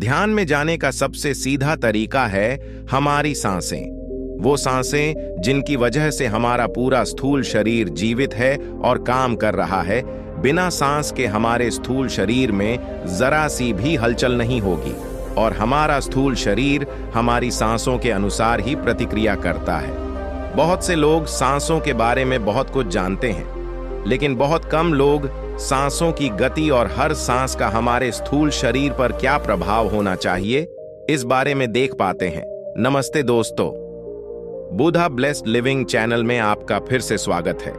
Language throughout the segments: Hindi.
ध्यान में जाने का सबसे सीधा तरीका है हमारी सांसें। वो सांसें जिनकी वजह से हमारा पूरा स्थूल शरीर जीवित है और काम कर रहा है। बिना सांस के हमारे स्थूल शरीर में जरा सी भी हलचल नहीं होगी और हमारा स्थूल शरीर हमारी सांसों के अनुसार ही प्रतिक्रिया करता है। बहुत से लोग सांसों के बारे में बहुत कुछ जानते हैं, लेकिन बहुत कम लोग सांसों की गति और हर सांस का हमारे स्थूल शरीर पर क्या प्रभाव होना चाहिए, इस बारे में देख पाते हैं। नमस्ते दोस्तों, बुधा ब्लेस्ड लिविंग चैनल में आपका फिर से स्वागत है,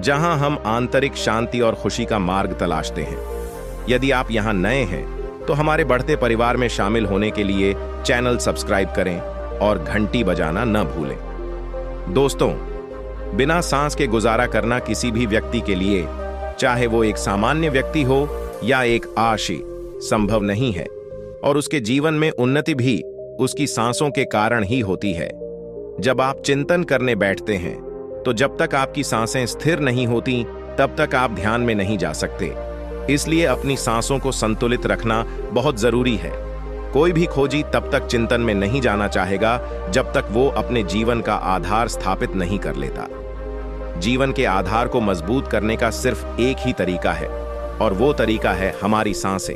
जहां हम आंतरिक शांति और खुशी का मार्ग तलाशते हैं। यदि आप यहां नए हैं तो हमारे बढ़ते परिवार में शामिल होने के लिए चैनल सब्सक्राइब करें और घंटी बजाना न भूलें। दोस्तों, बिना सांस के गुजारा करना किसी भी व्यक्ति के लिए, चाहे वो एक सामान्य व्यक्ति हो या एक आशी, संभव नहीं है और उसके जीवन में उन्नति भी उसकी सांसों के कारण ही होती है। जब आप चिंतन करने बैठते हैं तो जब तक आपकी सांसें स्थिर नहीं होती तब तक आप ध्यान में नहीं जा सकते। इसलिए अपनी सांसों को संतुलित रखना बहुत जरूरी है। कोई भी खोजी तब तक चिंतन में नहीं जाना चाहेगा जब तक वो अपने जीवन का आधार स्थापित नहीं कर लेता। जीवन के आधार को मजबूत करने का सिर्फ एक ही तरीका है और वो तरीका है हमारी सांसें,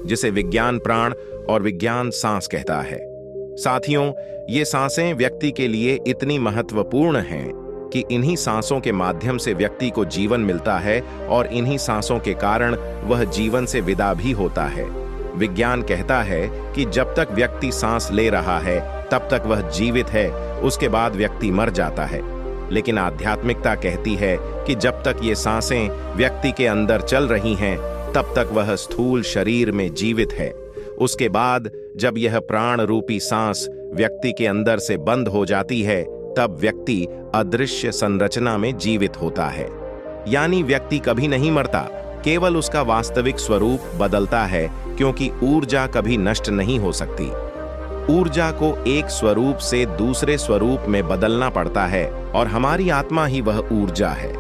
जिसे विज्ञान प्राण और विज्ञान सांस कहता है। साथियों, ये सांसें व्यक्ति के लिए इतनी महत्वपूर्ण हैं कि इन्हीं सांसों के माध्यम से व्यक्ति को जीवन मिलता है और इन्हीं सांसों के कारण वह जीवन से विदा भी होता है। विज्ञान कहता है कि जब तक व्यक्ति सांस ले रहा है तब तक वह जीवित है, उसके बाद व्यक्ति मर जाता है। लेकिन आध्यात्मिकता कहती है कि जब तक ये सांसें व्यक्ति के अंदर चल रही हैं तब तक वह स्थूल शरीर में जीवित है। उसके बाद जब यह प्राण रूपी सांस व्यक्ति के अंदर से बंद हो जाती है तब व्यक्ति अदृश्य संरचना में जीवित होता है। यानी व्यक्ति कभी नहीं मरता, केवल उसका वास्तविक स्वरूप बदलता है, क्योंकि ऊर्जा कभी नष्ट नहीं हो सकती। ऊर्जा को एक स्वरूप से दूसरे स्वरूप में बदलना पड़ता है और हमारी आत्मा ही वह ऊर्जा है।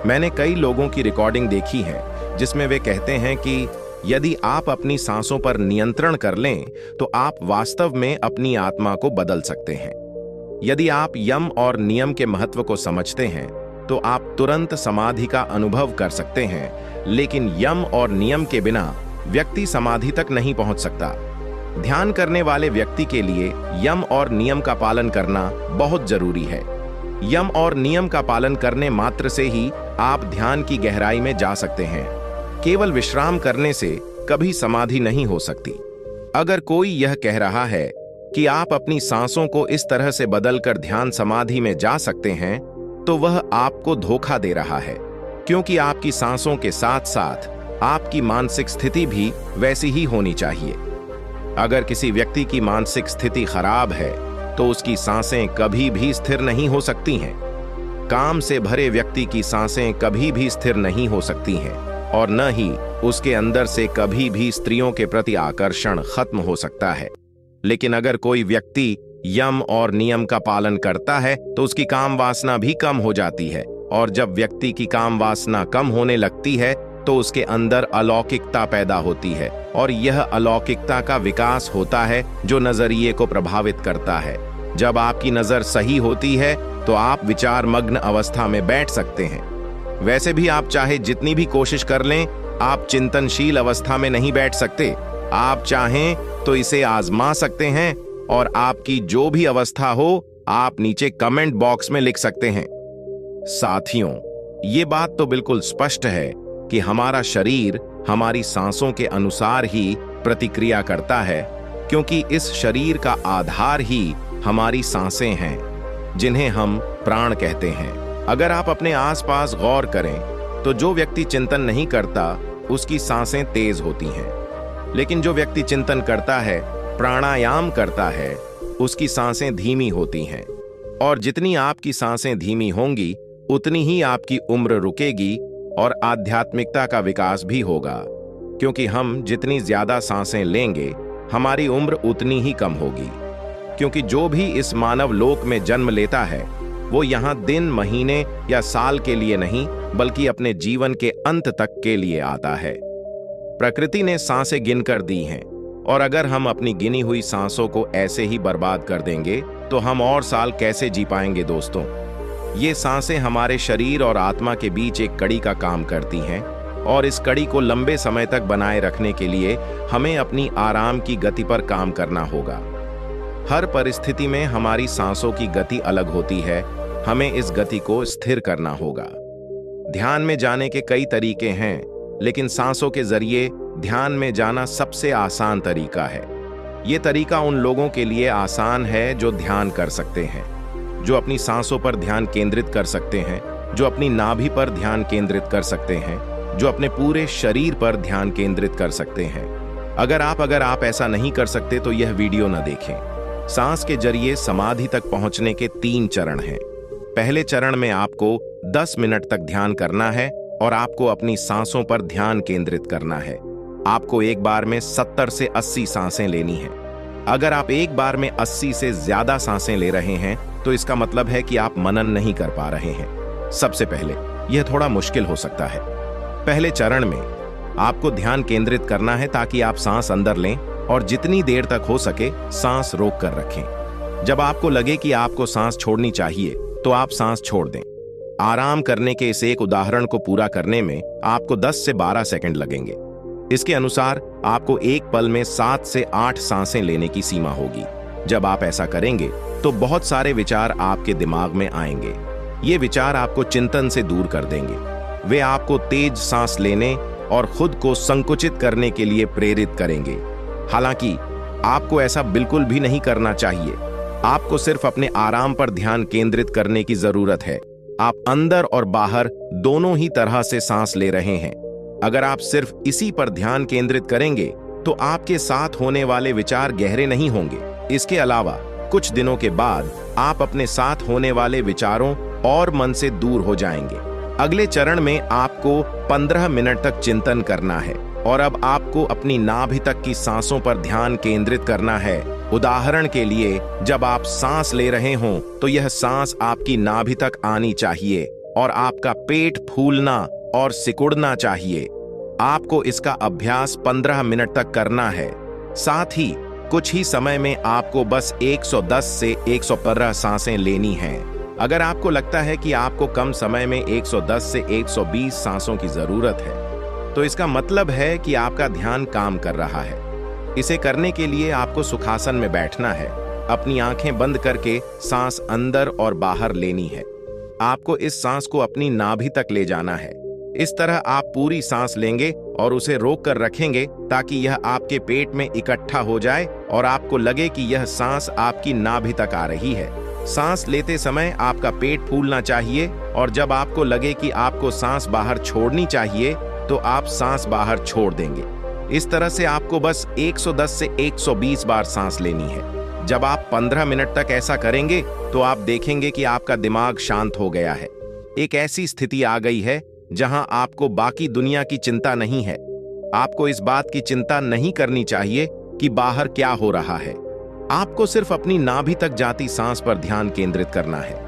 मैंने कई लोगों की रिकॉर्डिंग देखी है जिसमें वे कहते हैं कि यदि आप अपनी सांसों पर नियंत्रण कर लें तो आप वास्तव में अपनी आत्मा को बदल सकते हैं। यदि आप यम और नियम के महत्व को समझते हैं तो आप तुरंत समाधि का अनुभव कर सकते हैं, लेकिन यम और नियम के बिना व्यक्ति समाधि तक नहीं पहुंच सकता। ध्यान करने वाले व्यक्ति के लिए यम और नियम का पालन करना बहुत जरूरी है। यम और नियम का पालन करने मात्र से ही आप ध्यान की गहराई में जा सकते हैं। केवल विश्राम करने से कभी समाधि नहीं हो सकती। अगर कोई यह कह रहा है कि आप अपनी सांसों को इस तरह से बदलकर ध्यान समाधि में जा सकते हैं, तो वह आपको धोखा दे रहा है, क्योंकि आपकी सांसों के साथ साथ आपकी मानसिक स्थिति भी वैसी ही होनी चाहिए। अगर किसी व्यक्ति की मानसिक स्थिति खराब है तो उसकी सांसें कभी भी स्थिर नहीं हो सकती हैं। काम से भरे व्यक्ति की सांसें कभी भी स्थिर नहीं हो सकती हैं और न ही उसके अंदर से कभी भी स्त्रियों के प्रति आकर्षण खत्म हो सकता है। लेकिन अगर कोई व्यक्ति यम और नियम का पालन करता है तो उसकी काम वासना भी कम हो जाती है, और जब व्यक्ति की काम वासना कम होने लगती है तो उसके अंदर अलौकिकता पैदा होती है और यह अलौकिकता का विकास होता है जो नजरिए को प्रभावित करता है। जब आपकी नजर सही होती है तो आप विचार मग्न अवस्था में बैठ सकते हैं। वैसे भी आप चाहे जितनी भी कोशिश कर लें, आप चिंतनशील अवस्था में नहीं बैठ सकते। आप चाहें तो इसे आजमा सकते हैं और आपकी जो भी अवस्था हो आप नीचे कमेंट बॉक्स में लिख सकते हैं। साथियों, ये बात तो बिल्कुल स्पष्ट है कि हमारा शरीर हमारी सांसों के अनुसार ही प्रतिक्रिया करता है, क्योंकि इस शरीर का आधार ही हमारी सांसें हैं, जिन्हें हम प्राण कहते हैं। अगर आप अपने आसपास गौर करें तो जो व्यक्ति चिंतन नहीं करता उसकी सांसें तेज होती हैं, लेकिन जो व्यक्ति चिंतन करता है, प्राणायाम करता है, उसकी सांसें धीमी होती हैं। और जितनी आपकी सांसें धीमी होंगी उतनी ही आपकी उम्र रुकेगी और आध्यात्मिकता का विकास भी होगा, क्योंकि हम जितनी ज्यादा सांसें लेंगे हमारी उम्र उतनी ही कम होगी। क्योंकि जो भी इस मानव लोक में जन्म लेता है वो यहाँ दिन, महीने या साल के लिए नहीं बल्कि अपने जीवन के अंत तक के लिए आता है। प्रकृति ने सांसें गिनकर दी हैं और अगर हम अपनी गिनी हुई सांसों को ऐसे ही बर्बाद कर देंगे तो हम और साल कैसे जी पाएंगे दोस्तों। ये सांसें हमारे शरीर और आत्मा के बीच एक कड़ी का काम करती हैं और इस कड़ी को लंबे समय तक बनाए रखने के लिए हमें अपनी आराम की गति पर काम करना होगा। हर परिस्थिति में हमारी सांसों की गति अलग होती है, हमें इस गति को स्थिर करना होगा। ध्यान में जाने के कई तरीके हैं, लेकिन सांसों के जरिए ध्यान में जाना सबसे आसान तरीका है। ये तरीका उन लोगों के लिए आसान है जो ध्यान कर सकते हैं, जो अपनी सांसों पर ध्यान केंद्रित कर सकते हैं, जो अपनी नाभि पर ध्यान केंद्रित कर सकते हैं, जो अपने पूरे शरीर पर ध्यान केंद्रित कर सकते हैं। अगर आप ऐसा नहीं कर सकते तो यह वीडियो न देखें। सांस के जरिए समाधि तक पहुंचने के 3 चरण हैं। पहले चरण में आपको 10 मिनट तक ध्यान करना है और आपको अपनी सांसों पर ध्यान केंद्रित करना है। आपको एक बार में 70 से 80 सांसें लेनी है। अगर आप एक बार में 80 से ज्यादा सांसें ले रहे हैं तो इसका मतलब है कि आप मनन नहीं कर पा रहे हैं। सबसे पहले यह थोड़ा मुश्किल हो सकता है। पहले चरण में आपको ध्यान केंद्रित करना है ताकि आप सांस अंदर लें और जितनी देर तक हो सके सांस रोक कर रखें। जब आपको लगे कि आपको सांस छोड़नी चाहिए तो आप सांस छोड़ दें। आराम करने के इस एक उदाहरण को पूरा करने में आपको 10 से 12 सेकंड लगेंगे। इसके अनुसार आपको एक पल में 7 से 8 सांसें लेने की सीमा होगी। जब आप ऐसा करेंगे तो बहुत सारे विचार आपके दिमाग में आएंगे। ये विचार आपको चिंतन से दूर कर देंगे। वे आपको तेज सांस लेने और खुद को संकुचित करने के लिए प्रेरित करेंगे। हालांकि आपको ऐसा बिल्कुल भी नहीं करना चाहिए। आपको सिर्फ अपने आराम पर ध्यान केंद्रित करने की जरूरत है। आप अंदर और बाहर दोनों ही तरह से सांस ले रहे हैं। अगर आप सिर्फ इसी पर ध्यान केंद्रित करेंगे तो आपके साथ होने वाले विचार गहरे नहीं होंगे। इसके अलावा कुछ दिनों के बाद आप अपने साथ होने वाले विचारों और मन से दूर हो जाएंगे। अगले चरण में आपको 15 मिनट तक चिंतन करना है और अब आपको अपनी नाभि तक की सांसों पर ध्यान केंद्रित करना है। उदाहरण के लिए, जब आप सांस ले रहे हों तो यह सांस आपकी नाभि तक आनी चाहिए और आपका पेट फूलना और सिकुड़ना चाहिए। आपको इसका अभ्यास 15 मिनट तक करना है। साथ ही कुछ ही समय में आपको बस 110 से 115 सांसें लेनी हैं। अगर आपको लगता है कि आपको कम समय में 110 से 120 सांसों की जरूरत है तो इसका मतलब है कि आपका ध्यान काम कर रहा है। इसे करने के लिए आपको सुखासन में बैठना है। अपनी आंखें बंद करके सांस अंदर और बाहर लेनी है। आपको इस सांस को अपनी नाभि तक ले जाना है। इस तरह आप पूरी सांस लेंगे और उसे रोक कर रखेंगे ताकि यह आपके पेट में इकट्ठा हो जाए और आपको लगे कि यह सांस आपकी नाभि तक आ रही है। सांस लेते समय आपका पेट फूलना चाहिए और जब आपको लगे कि आपको सांस बाहर छोड़नी चाहिए तो आप सांस बाहर छोड़ देंगे। इस तरह से आपको बस 110 से 120 बार सांस लेनी है। जब आप 15 मिनट तक ऐसा करेंगे तो आप देखेंगे कि आपका दिमाग शांत हो गया है। एक ऐसी स्थिति आ गई है जहां आपको बाकी दुनिया की चिंता नहीं है। आपको इस बात की चिंता नहीं करनी चाहिए कि बाहर क्या हो रहा है। आपको सिर्फ अपनी नाभि तक जाती सांस पर ध्यान केंद्रित करना है।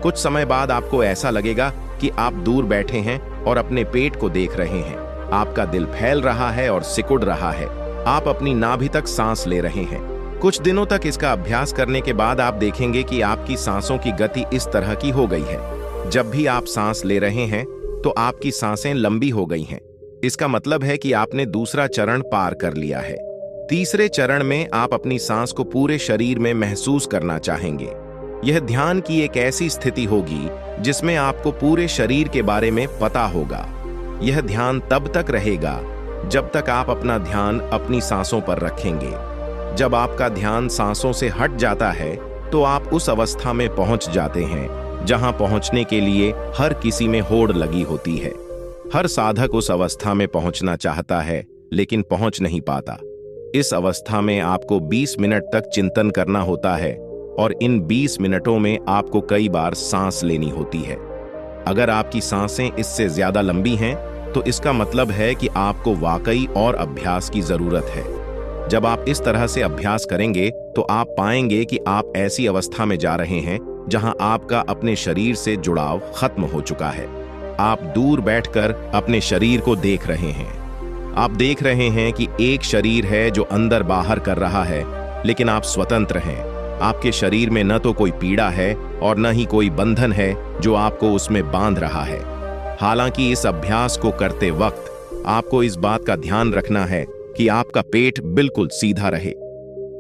कुछ समय बाद आपको ऐसा लगेगा कि आप दूर बैठे हैं और अपने पेट को देख रहे हैं। आपका दिल फैल रहा है और सिकुड़ रहा है। आप अपनी नाभि तक सांस ले रहे हैं। कुछ दिनों तक इसका अभ्यास करने के बाद आप देखेंगे कि आपकी सांसों की गति इस तरह की हो गई है। जब भी आप सांस ले रहे हैं तो आपकी सांसें लंबी हो गई हैं। इसका मतलब है कि आपने दूसरा चरण पार कर लिया है। तीसरे चरण में आप अपनी सांस को पूरे शरीर में महसूस करना चाहेंगे। यह ध्यान की एक ऐसी स्थिति होगी जिसमें आपको पूरे शरीर के बारे में पता होगा। यह ध्यान तब तक रहेगा जब तक आप अपना ध्यान अपनी सांसों पर रखेंगे। जब आपका ध्यान सांसों से हट जाता है तो आप उस अवस्था में पहुंच जाते हैं जहां पहुंचने के लिए हर किसी में होड़ लगी होती है। हर साधक उस अवस्था में पहुंचना चाहता है लेकिन पहुंच नहीं पाता। इस अवस्था में आपको 20 मिनट तक चिंतन करना होता है और इन 20 मिनटों में आपको कई बार सांस लेनी होती है। अगर आपकी सांसें इससे ज्यादा लंबी हैं तो इसका मतलब है कि आपको वाकई और अभ्यास की जरूरत है। जब आप इस तरह से अभ्यास करेंगे तो आप पाएंगे कि आप ऐसी अवस्था में जा रहे हैं जहां आपका अपने शरीर से जुड़ाव खत्म हो चुका है। आप दूर बैठकर अपने शरीर को देख रहे हैं। आप देख रहे हैं कि एक शरीर है जो अंदर बाहर कर रहा है, लेकिन आप स्वतंत्र हैं। आपके शरीर में न तो कोई पीड़ा है और न ही कोई बंधन है जो आपको उसमें बांध रहा है। हालांकि इस अभ्यास को करते वक्त आपको इस बात का ध्यान रखना है कि आपका पेट बिल्कुल सीधा रहे।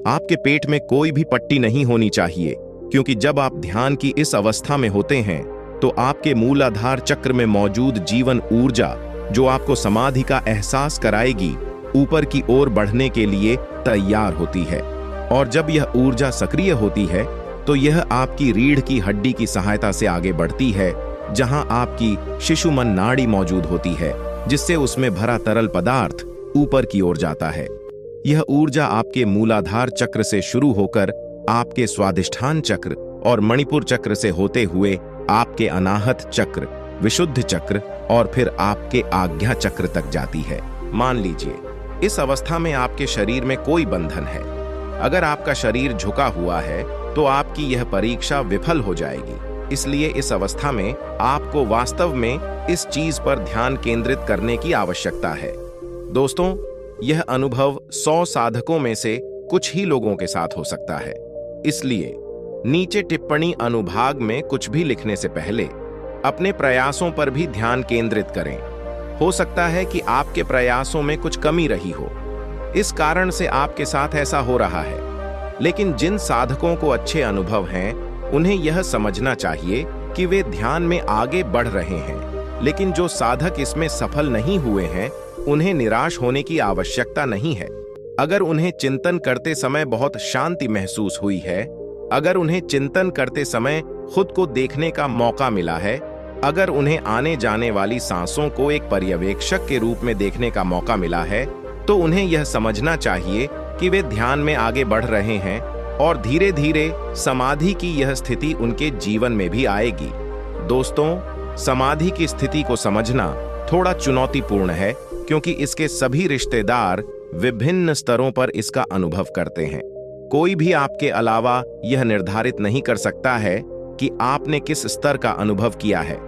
आपके पेट में कोई भी पट्टी नहीं होनी चाहिए, क्योंकि जब आप ध्यान की इस अवस्था में होते हैं तो आपके मूलाधार चक्र में मौजूद जीवन ऊर्जा, जो आपको समाधि का एहसास कराएगी, ऊपर की ओर बढ़ने के लिए तैयार होती है। और जब यह ऊर्जा सक्रिय होती है तो यह आपकी रीढ़ की हड्डी की सहायता से आगे बढ़ती है, जहां आपकी शिशुमन नाड़ी मौजूद होती है, जिससे उसमें भरा तरल पदार्थ ऊपर की ओर जाता है। यह ऊर्जा आपके मूलाधार चक्र से शुरू होकर आपके स्वादिष्ठान चक्र और मणिपुर चक्र से होते हुए आपके अनाहत चक्र, विशुद्ध चक्र और फिर आपके आज्ञा चक्र तक जाती है। मान लीजिए इस अवस्था में आपके शरीर में कोई बंधन है। अगर आपका शरीर झुका हुआ है तो आपकी यह परीक्षा विफल हो जाएगी। इसलिए इस अवस्था में आपको वास्तव में इस चीज पर ध्यान केंद्रित करने की आवश्यकता है। दोस्तों, यह अनुभव 100 साधकों में से कुछ ही लोगों के साथ हो सकता है। इसलिए नीचे टिप्पणी अनुभाग में कुछ भी लिखने से पहले अपने प्रयासों पर भी ध्यान केंद्रित करें। हो सकता है कि आपके प्रयासों में कुछ कमी रही हो, इस कारण से आपके साथ ऐसा हो रहा है। लेकिन जिन साधकों को अच्छे अनुभव हैं, उन्हें यह समझना चाहिए कि वे ध्यान में आगे बढ़ रहे हैं। लेकिन जो साधक इसमें सफल नहीं हुए हैं, उन्हें निराश होने की आवश्यकता नहीं है। अगर उन्हें चिंतन करते समय बहुत शांति महसूस हुई है, अगर उन्हें चिंतन करते समय खुद को देखने का मौका मिला है, अगर उन्हें आने जाने वाली सांसों को एक पर्यवेक्षक के रूप में देखने का मौका मिला है, तो उन्हें यह समझना चाहिए कि वे ध्यान में आगे बढ़ रहे हैं और धीरे धीरे समाधि की यह स्थिति उनके जीवन में भी आएगी। दोस्तों, समाधि की स्थिति को समझना थोड़ा चुनौतीपूर्ण है, क्योंकि इसके सभी रिश्तेदार विभिन्न स्तरों पर इसका अनुभव करते हैं। कोई भी आपके अलावा यह निर्धारित नहीं कर सकता है कि आपने किस स्तर का अनुभव किया है।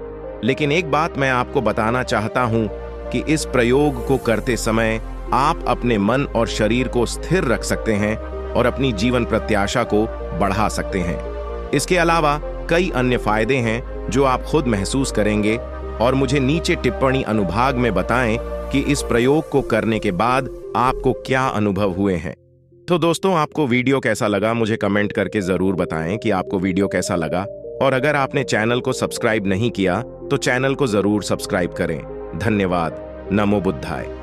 लेकिन एक बात मैं आपको बताना चाहता हूं कि इस प्रयोग को करते समय आप अपने मन और शरीर को स्थिर रख सकते हैं और अपनी जीवन प्रत्याशा को बढ़ा सकते हैं। इसके अलावा कई अन्य फायदे हैं जो आप खुद महसूस करेंगे, और मुझे नीचे टिप्पणी अनुभाग में बताएं कि इस प्रयोग को करने के बाद आपको क्या अनुभव हुए हैं। तो दोस्तों, आपको वीडियो कैसा लगा मुझे कमेंट करके जरूर बताएं कि आपको वीडियो कैसा लगा। और अगर आपने चैनल को सब्सक्राइब नहीं किया तो चैनल को जरूर सब्सक्राइब करें। धन्यवाद। नमो बुद्धाय।